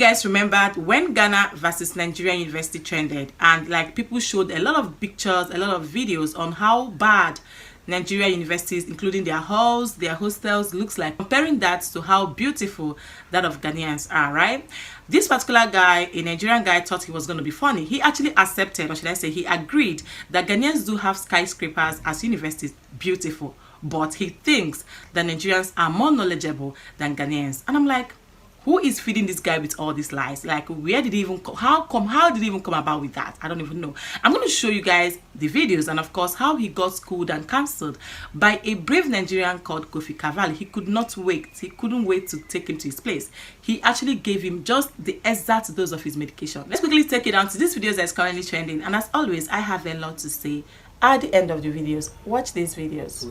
guys remembered when Ghana versus Nigerian University trended, and like people showed a lot of pictures, a lot of videos on how bad Nigerian universities, including their halls, their hostels, looks like, comparing that to how beautiful that of Ghanaians are, right? This particular guy, a Nigerian guy, thought he was going to be funny. He actually accepted, or should I say he agreed, that Ghanaians do have skyscrapers as universities, beautiful, but he thinks that Nigerians are more knowledgeable than Ghanaians. And I'm like, who is feeding this guy with all these lies? Like, where did he even come? How did he even come about with that? I don't even know. I'm going to show you guys the videos and of course how he got schooled and cancelled by a brave Nigerian called Kofi Cavalli. He could not wait. He couldn't wait to take him to his place. He actually gave him just the exact dose of his medication. Let's quickly take it down to this video that is currently trending. And as always, I have a lot to say at the end of the videos. Watch these videos.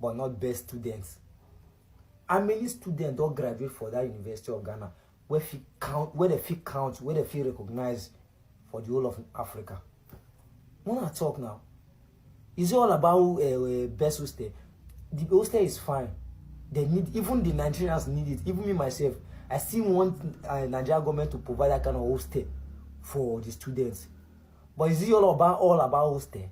But not best students. How many students don't graduate for that University of Ghana where they feel recognized for the whole of Africa? When I talk now, it's all about best hostel. The hostel is fine. They need, even the Nigerians need it. Even me myself, I still want Nigerian government to provide that kind of hostel for the students. But is it all about hostel?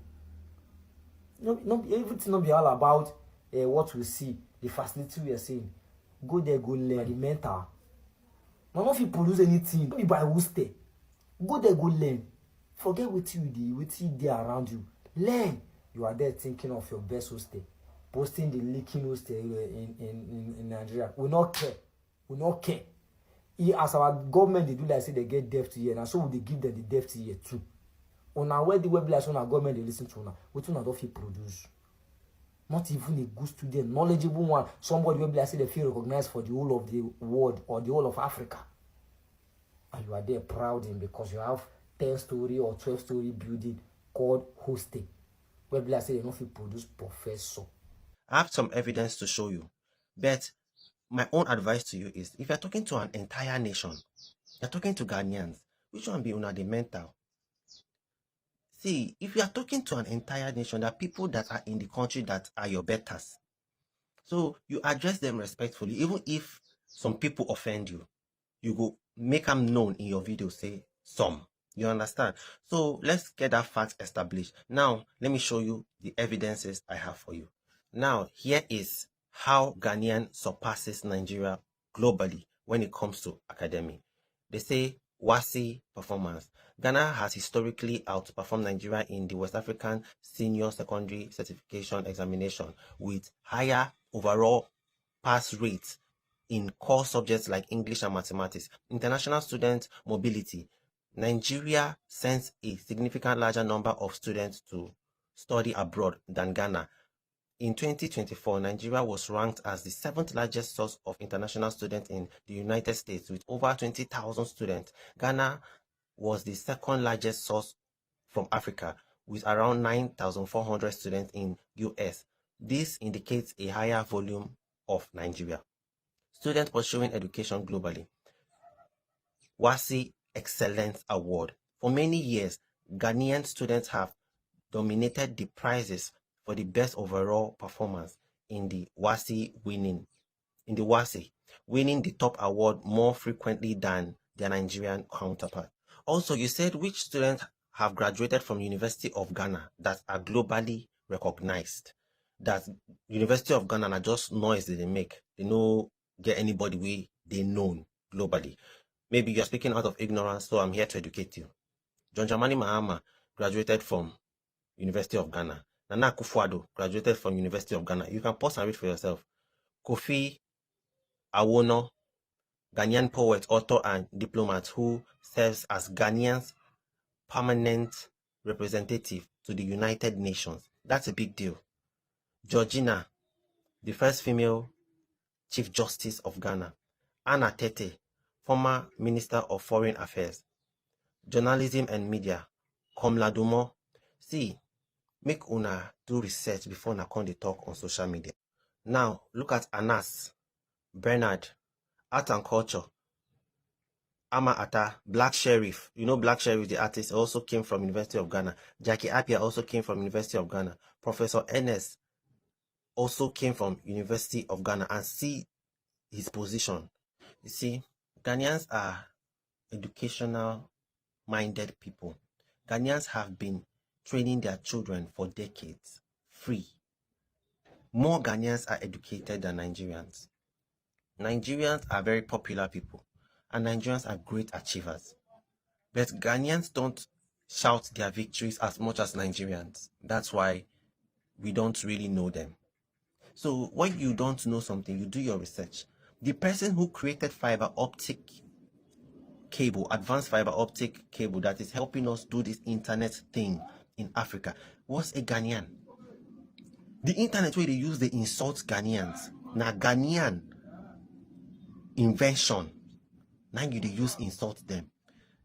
No, everything not be all about what we see. The facility we are seeing. Go there, go learn. The mentor. None of you produce anything. Don't be by hostel. Go there, go learn. Forget what you there around you. Learn. You are there thinking of your best hostel. Posting the leaking hostel in Nigeria. We not care. We not care. As our government, they do like say they get deaf to ear. And so they give them the deaf to ear too. On our where the web on our government, they listen to now. What you not produce? Not even a good student, knowledgeable one, somebody will be say they feel recognized for the whole of the world or the whole of Africa. And you are there proud in because you have 10-story or 12-story building called hostel. Where be say they don't feel produce professor. I have some evidence to show you. But my own advice to you is if you're talking to an entire nation, you're talking to Ghanaians, which one be una the mental? See, if you are talking to an entire nation, there are people that are in the country that are your betters. So you address them respectfully. Even if some people offend you, you go make them known in your video, say some. You understand? So let's get that fact established. Now, let me show you the evidences I have for you. Now, here is how Ghanaian surpasses Nigeria globally when it comes to academic. They say WASSCE performance. Ghana has historically outperformed Nigeria in the West African Senior Secondary Certification Examination with higher overall pass rates in core subjects like English and mathematics. International student mobility. Nigeria sends a significant larger number of students to study abroad than Ghana. In 2024, Nigeria was ranked as the 7th largest source of international students in the United States with over 20,000 students. Ghana was the 2nd largest source from Africa with around 9,400 students in US. This indicates a higher volume of Nigeria. Students pursuing education globally. WASSCE Excellence Award. For many years, Ghanaian students have dominated the prizes for the best overall performance in the WASSCE winning the top award more frequently than their Nigerian counterpart. Also, you said which students have graduated from University of Ghana that are globally recognized. That University of Ghana are just noise that they make. They no get anybody way they known globally. Maybe you're speaking out of ignorance, so I'm here to educate you. John Dramani Mahama graduated from University of Ghana. Nana Akufo-Addo graduated from University of Ghana. You can pause and read for yourself. Kofi Awono, Ghanaian poet, author, and diplomat who serves as Ghanaian's permanent representative to the United Nations. That's a big deal. Georgina, the first female Chief Justice of Ghana. Anna Tete, former Minister of Foreign Affairs. Journalism and media. Komladumo. See, make una do research before una come dey talk on social media. Now, look at Anas, Bernard, art and culture. Ama Ata, Black Sheriff. You know Black Sheriff, the artist, also came from University of Ghana. Jackie Appiah also came from University of Ghana. Professor Enes also came from University of Ghana. And see his position. You see, Ghanaians are educational minded people. Ghanaians have been training their children for decades, free. More Ghanaians are educated than Nigerians. Nigerians are very popular people, and Nigerians are great achievers. But Ghanaians don't shout their victories as much as Nigerians. That's why we don't really know them. So when you don't know something, you do your research. The person who created fiber optic cable, advanced fiber optic cable that is helping us do this internet thing in Africa, was a Ghanaian. The internet where they use, they insult Ghanaians. Now Ghanaian invention. Now you they use insult them.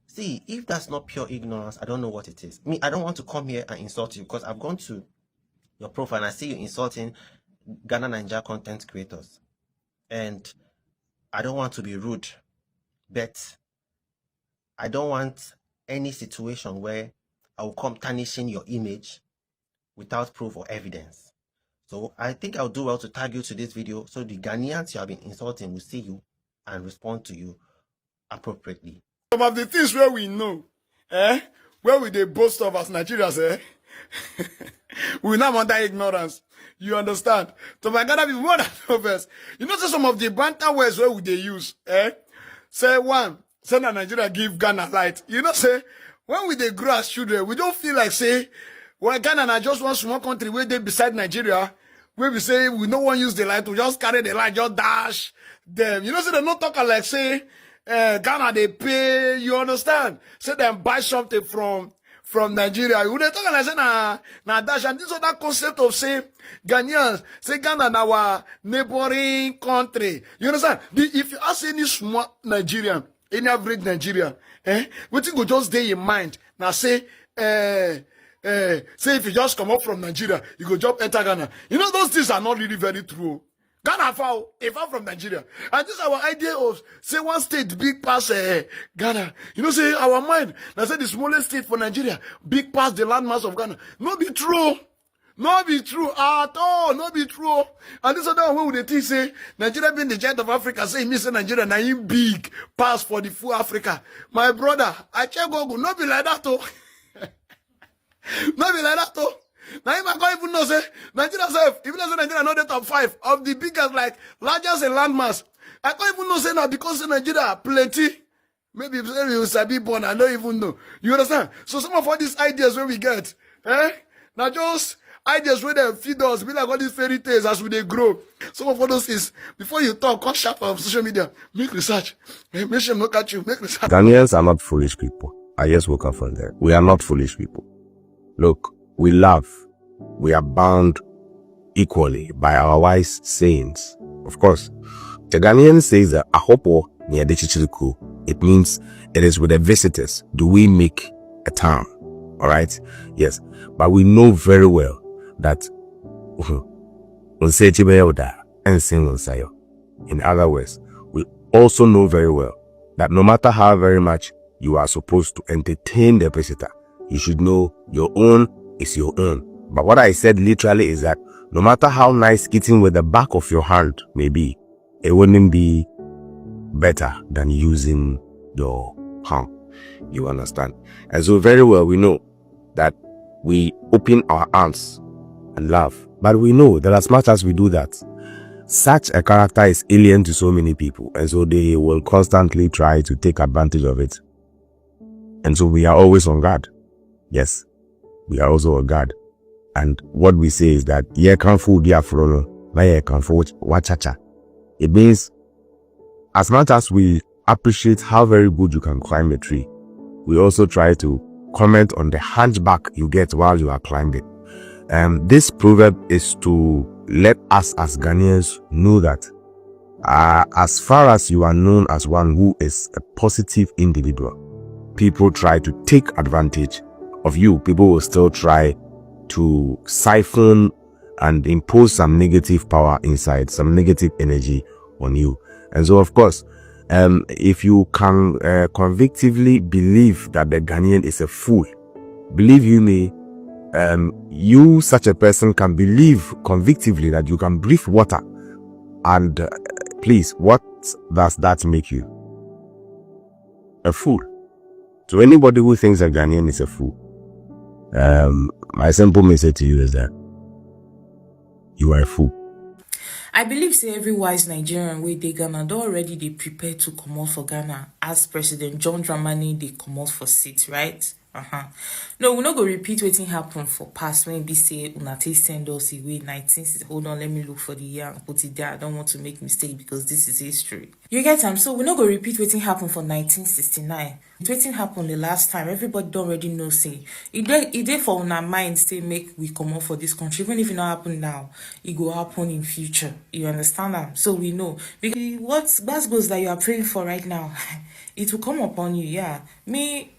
See, if that's not pure ignorance, I don't know what it is. I don't want to come here and insult you, because I've gone to your profile and I see you insulting Ghana Nigeria content creators. And I don't want to be rude, but I don't want any situation where I will come tarnishing your image without proof or evidence. So I think I'll do well to tag you to this video so the Ghanaians you have been insulting will see you and respond to you appropriately. Some of the things where we know, where we they boast of as Nigerians, we now under ignorance. You understand? So my Ghana people more than others. You know, some of the banter words where would they use, Say one, say that Nigeria give Ghana light. You know, say, when we they grow as children, we don't feel like, say, well, Ghana are just one small country where they beside Nigeria, where we say we no one use the light, we just carry the light, just dash them. You know, say they not talk like, say, Ghana they pay, you understand? Say them buy something from Nigeria. We they talk like say na dash, and this other concept of say Ghanaians, say Ghana na our neighboring country. You understand? If you ask any small Nigerian, any average Nigerian, what you go just day in mind. Now say if you just come up from Nigeria, you go jump enter Ghana. You know those things are not really very true. Ghana far from Nigeria. And this is our idea of, say, one state big past Ghana. You know, say, our mind, now say the smallest state for Nigeria, big past the landmass of Ghana. No be true. No be true at all. No be true. And this other one would they say, Nigeria being the giant of Africa, say, me say Nigeria, now you big pass for the full Africa. My brother, I check Google, no be like that, though. No be like that, though. Now, if I can't even know, say, Nigeria self, even though Nigeria know the top 5 of the biggest, like, largest in landmass, I can't even know, say, now, because Nigeria plenty, maybe you sabi born, I don't even know. You understand? So, some of all these ideas where we get, now just ideas where they feed us, be like all these fairy tales as we they grow. Some of all those is, before you talk, come sharp on social media, make research, make sure look at you, make research. Ghanaians are not foolish people. I just woke up from there. We are not foolish people. Look, we love. We are bound equally by our wise sayings. Of course, the Ghanaian says that ahopo near the chichiriku. It means it is with the visitors do we make a town. All right? Yes. But we know very well that in other words, we also know very well that no matter how very much you are supposed to entertain the visitor, you should know your own is your own. But what I said literally is that no matter how nice eating with the back of your hand may be, it wouldn't be better than using your palm. You understand? And so very well we know that we open our hands and laugh. But we know that as much as we do that, such a character is alien to so many people. And so they will constantly try to take advantage of it. And so we are always on guard. Yes, we are also on guard. And what we say is that it means as much as we appreciate how very good you can climb a tree, we also try to comment on the hunchback you get while you are climbing. This proverb is to let us as Ghanaians know that as far as you are known as one who is a positive individual, people try to take advantage of you. People will still try to siphon and impose some negative power inside, some negative energy on you. And so, of course, if you can convictively believe that the Ghanaian is a fool, believe you me, you, such a person, can believe convictively that you can breathe water. And please, what does that make you? a fool. To anybody who thinks a Ghanaian is a fool, my simple message to you is that you are a fool. I believe say every wise Nigerian wey dey Ghana don already dey prepare to comot for Ghana as President John Dramani dey comot for seat, right? No, we no go repeat wetin happen for past when be say una take send us away 1960. Hold on, let me look for the year and put it there. I don't want to make mistake because this is history. You get am? So we no go repeat wetin happen for 1969. Wetin happen the last time? Everybody don already know say e dey for una mind say make we comot for this country. Even if it not happen now, it go happen in future. You understand am? So we know because what goes that you are praying for right now, it will come upon you. Yeah, me.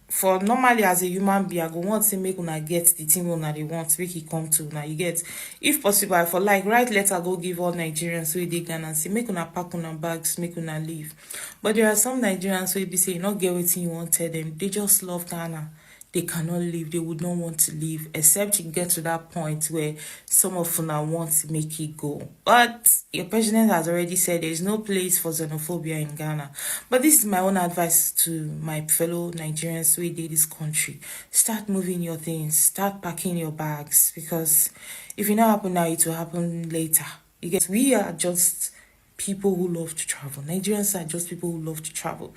For normally as a human being, I go want to make una get the thing una they want make it come to una. You get, if possible, I for like write letter go give all Nigerians so they can and say make una pack una bags, make una leave. But there are some Nigerians who be say you not get what you want tell them. They just love Ghana. They cannot leave. They would not want to leave, except you get to that point where some of una want to make it go. But your president has already said there is no place for xenophobia in Ghana. But this is my own advice to my fellow Nigerians who did this country. Start moving your things. Start packing your bags. Because if it not happen now, it will happen later. You get, we are just people who love to travel. Nigerians are just people who love to travel.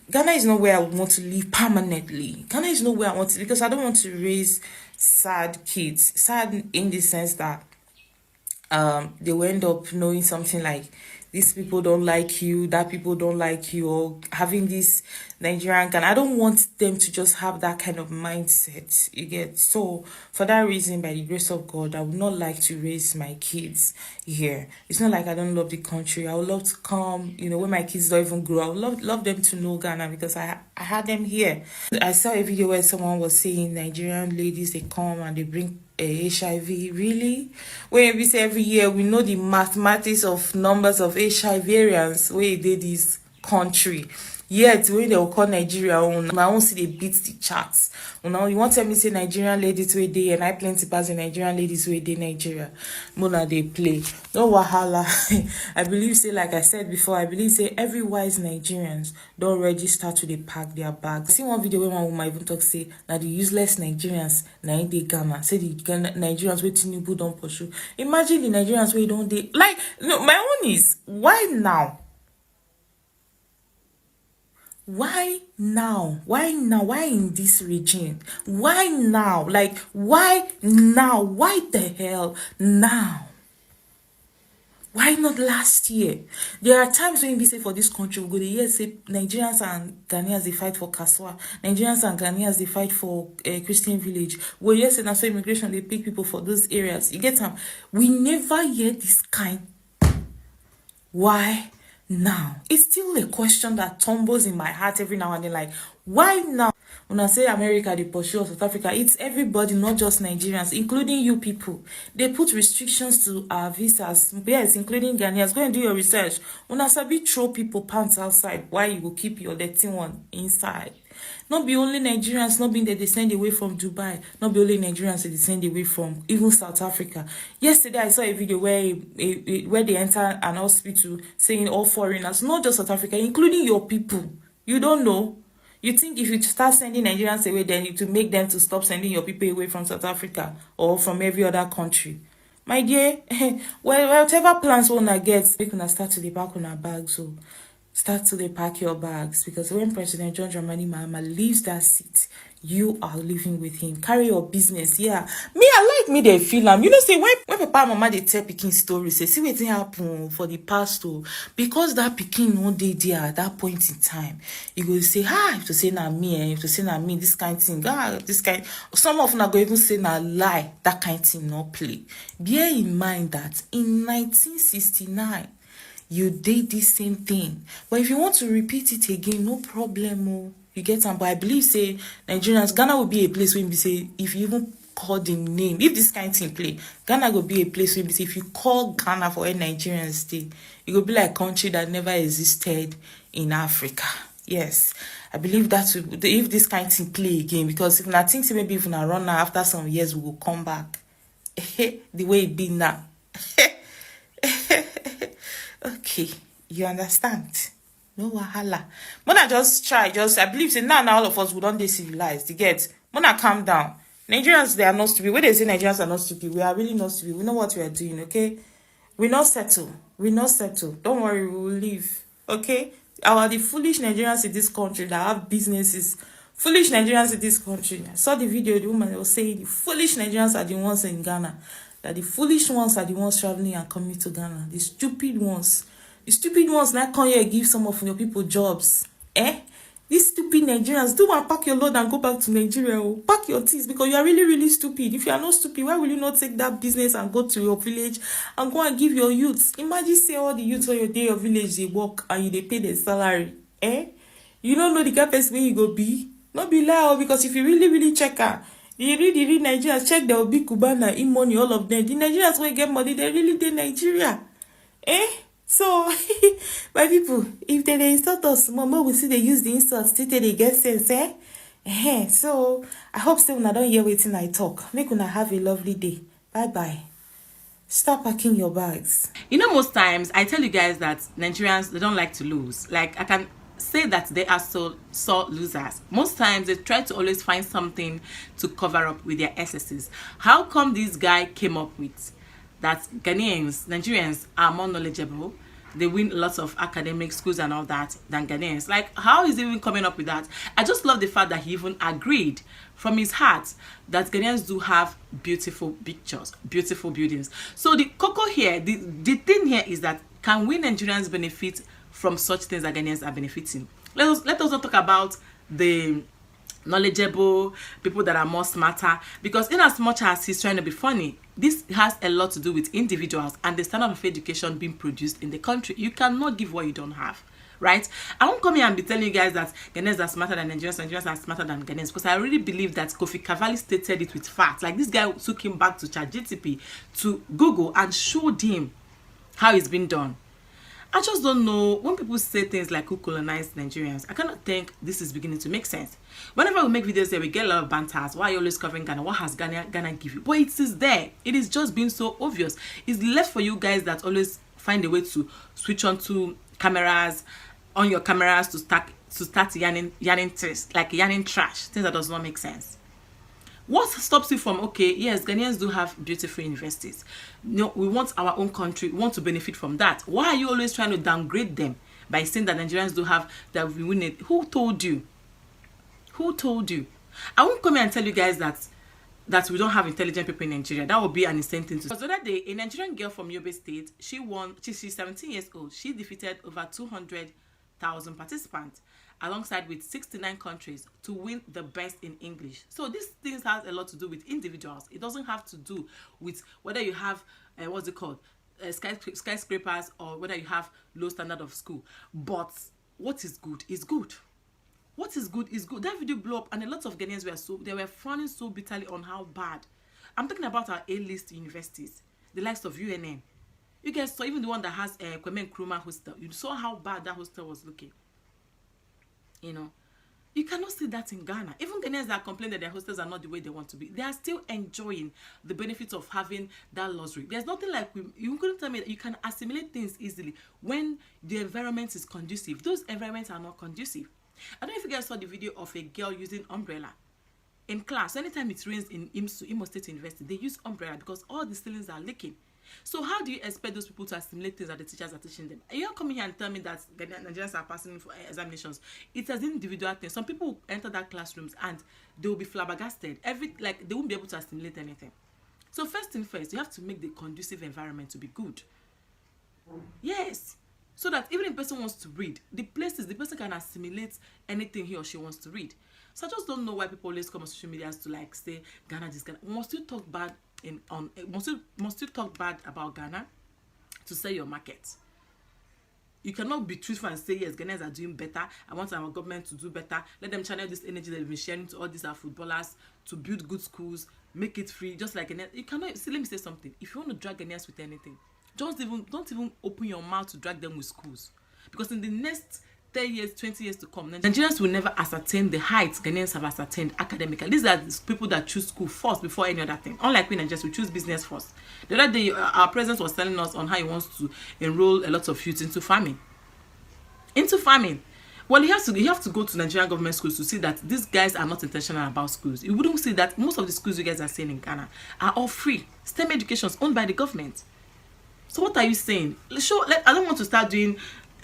Ghana is not where I would want to live permanently. Ghana is not where I want to, because I don't want to raise sad kids. Sad in the sense that they will end up knowing something like these people don't like you, that people don't like you, or having this Nigerian Ghana. I don't want them to just have that kind of mindset. You get? So for that reason, by the grace of God, I would not like to raise my kids here. It's not like I don't love the country. I would love to come, when my kids don't even grow. I would love them to know Ghana because I had them here. I saw a video where someone was saying Nigerian ladies, they come and they bring HIV. Really? When we say every year we know the mathematics of numbers of HIV variants where they this country. Yet when they will call Nigeria own, I won't see they beat the charts. You want to tell me say Nigerian ladies where they and I plenty pass the Nigerian ladies where they Nigeria. Mona they play. No wahala. I believe say like I said before, I believe say every wise Nigerians don't already start to they pack their bags. I see one video where one woman even talk say now the useless Nigerians na in the Ghana. Say the Nigerians where Tinubu don't pursue. Imagine the Nigerians where don't they like my own is why now? Why now? Why now? Why in this region? Why now? Like, why now? Why the hell now? Why not last year? There are times when we say for this country, we go to hear say Nigerians and Ghanaians they fight for Kaswa. Nigerians and Ghanaians they fight for Christian village. We hear say that's why immigration they pick people for those areas. You get them? We never hear this kind. Why now? It's still a question that tumbles in my heart every now and then. Like, why now? When I say America, they pursue South Africa, it's everybody, not just Nigerians, including you people. They put restrictions to our visas. Yes, including Ghanaians. Go and do your research. When I sabi throw people pants outside, why you will keep your dirty one inside? Not be only Nigerians, not being that they send away from Dubai, not be only Nigerians that they send away from even South Africa. Yesterday, I saw a video where they enter an hospital saying all foreigners, not just South Africa, including your people. You don't know. You think if you start sending Nigerians away, then it will make them to stop sending your people away from South Africa or from every other country. My dear, well, whatever plans wanna get, we can start to the back on our bags. So start to pack your bags, because when President John Dramani Mahama leaves that seat, you are living with him. Carry your business. Yeah, me, I like me they feel say when papa and mama they tell Pikin stories, say see what happen for the past, because that Pikin no day there at that point in time, you go say if to say na me, if to say na me, this kind of thing, this kind. Some of them go even say na lie, that kind of thing no play. Bear in mind that in 1969. You did the same thing. But if you want to repeat it again, no problem. You get some. But I believe say Nigerians, Ghana will be a place where we say if you even call the name, if this kind of thing play, Ghana will be a place where we say if you call Ghana for a Nigerian state, it will be like a country that never existed in Africa. Yes. I believe that if this kind of thing play again, because if I think say maybe if I run now after some years we will come back. The way it be now. Okay, you understand? no wahala. Mona just try, I believe say now all of us we don't dey civilized. You get? Mona calm down. Nigerians, they are not stupid. When they say Nigerians are not stupid, we are really not stupid. We know what we are doing, okay? We not settle. We not settle. Don't worry, we will leave. Okay? The foolish Nigerians in this country that have businesses. Foolish Nigerians in this country. I saw the video, the woman was saying the foolish Nigerians are the ones in Ghana. That the foolish ones are the ones traveling and coming to Ghana. The stupid ones. The stupid ones now come here and give some of your people jobs. These stupid Nigerians, do want to pack your load and go back to Nigeria. Pack your things because you are really, really stupid. If you are not stupid, why will you not take that business and go to your village and go and give your youths? Imagine say all the youths on your day of village, they work and they pay their salary. You don't know the capacity where you go be. Not be lie, because if you really, really check out, the real Nigerians, check there will be Cubana, money, all of them. The Nigerians will get money, they really did Nigeria. So, my people, if they insult us, mama will see they use the insult till they get sense, So, I hope still una don't hear waiting I talk. Make una have a lovely day. Bye-bye. Stop packing your bags. You know, most times, I tell you guys that Nigerians, they don't like to lose. Like, I can say that they are so losers. Most times, they try to always find something to cover up with their excesses. How come this guy came up with that Ghanaians, Nigerians are more knowledgeable, they win lots of academic schools and all that than Ghanaians? Like, how is he even coming up with that? I just love the fact that he even agreed from his heart that Ghanaians do have beautiful pictures, beautiful buildings. So the cocoa here, the thing here is that, can we Nigerians benefit from such things that Ghanaians are benefiting? Let us not talk about the knowledgeable people that are more smarter, because in as much as he's trying to be funny, this has a lot to do with individuals and the standard of education being produced in the country. You cannot give what you don't have, right? I won't come here and be telling you guys that Ghanaians are smarter than Nigerians, Nigerians are smarter than Ghanaians, because I really believe that Kofi Cavalli stated it with facts. Like, this guy took him back to ChatGPT, to Google, and showed him how it's been done. I just don't know, when people say things like who colonized Nigerians, I cannot think this is beginning to make sense. Whenever we make videos there, we get a lot of banters. Why are you always covering Ghana? What has Ghana give you? But it is there. It is just being so obvious. It's left for you guys that always find a way to switch on to cameras, on your cameras, to start yarning trash. Things that does not make sense. What stops you from, okay, yes, Ghanaians do have beautiful universities. No, we want our own country, we want to benefit from that. Why are you always trying to downgrade them by saying that Nigerians do have, that we win it? Who told you? Who told you? I won't come here and tell you guys that we don't have intelligent people in Nigeria. That would be an insane thing to say. Because the other day, a Nigerian girl from Yobe State, she's 17 years old. She defeated over 200,000 participants, alongside with 69 countries, to win the best in English. So these things has a lot to do with individuals. It doesn't have to do with whether you have what's it called, skyscrapers, or whether you have low standard of school. But what is good is good. What is good is good. That video blew up, and a lot of Ghanaians were frowning so bitterly on how bad. I'm talking about our A-list universities, the likes of UNN. You guys saw, even the one that has Kwame Nkrumah hostel. You saw how bad that hostel was looking. You know, you cannot see that in Ghana. Even Ghanaians that complain that their hostels are not the way they want to be, they are still enjoying the benefits of having that luxury. There's nothing like, you couldn't tell me that you can assimilate things easily when the environment is conducive. Those environments are not conducive. I don't know if you guys saw the video of a girl using umbrella in class. Anytime it rains in Imo State University, they use umbrella because all the ceilings are leaking. So how do you expect those people to assimilate things that the teachers are teaching them? You're not coming here and tell me that the Nigerians are passing for examinations. It's an individual thing. Some people enter that classrooms and they will be flabbergasted. They won't be able to assimilate anything. So first thing first, you have to make the conducive environment to be good. Yes. So that even if a person wants to read, the person can assimilate anything he or she wants to read. So I just don't know why people always come on social media to like say Ghana this Ghana. Must you talk bad must you talk bad about Ghana to sell your market? You cannot be truthful and say yes, Ghanaians are doing better. I want our government to do better. Let them channel this energy they've been sharing to all these our footballers to build good schools, make it free, just like Ghanaians. You cannot see. Let me say something. If you want to drag Ghanaians with anything, don't even open your mouth to drag them with schools, because in the next 10 years, 20 years to come, Nigerians will never ascertain the heights Ghanaians have ascertained academically. These are the people that choose school first before any other thing. Unlike we Nigerians, we choose business first. The other day, our president was telling us on how he wants to enroll a lot of youth into farming. into farming. Well, you have to go to Nigerian government schools to see that these guys are not intentional about schools. You wouldn't see that most of the schools you guys are seeing in Ghana are all free. STEM education is owned by the government. So what are you saying? I don't want to start doing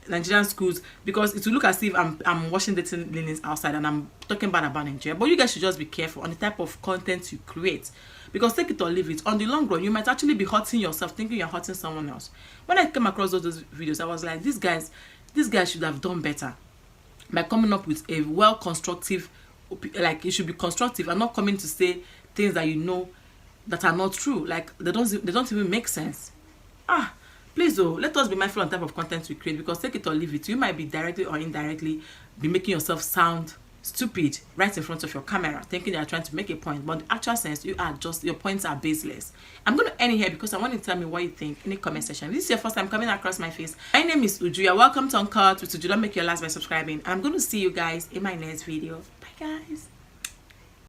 Nigerian schools because it will look as if I'm washing dirty linens outside and I'm talking bad about Nigeria. But you guys should just be careful on the type of content you create, because take it or leave it, on the long run you might actually be hurting yourself thinking you're hurting someone else. When I came across those videos, I was like, these guys should have done better by coming up with a well constructive, like it should be constructive and not coming to say things that you know that are not true. Like they don't even make sense. Please though, let us be mindful on the type of content we create, because take it or leave it, you might be directly or indirectly be making yourself sound stupid right in front of your camera, thinking you are trying to make a point, but in the actual sense your points are baseless. I'm going to end it here because I want you to tell me what you think in the comment section. If this is your first time coming across my face, my name is Uju. You're welcome to Uncut with Uju. Don't make your last by subscribing, and I'm going to see you guys in my next video. Bye guys.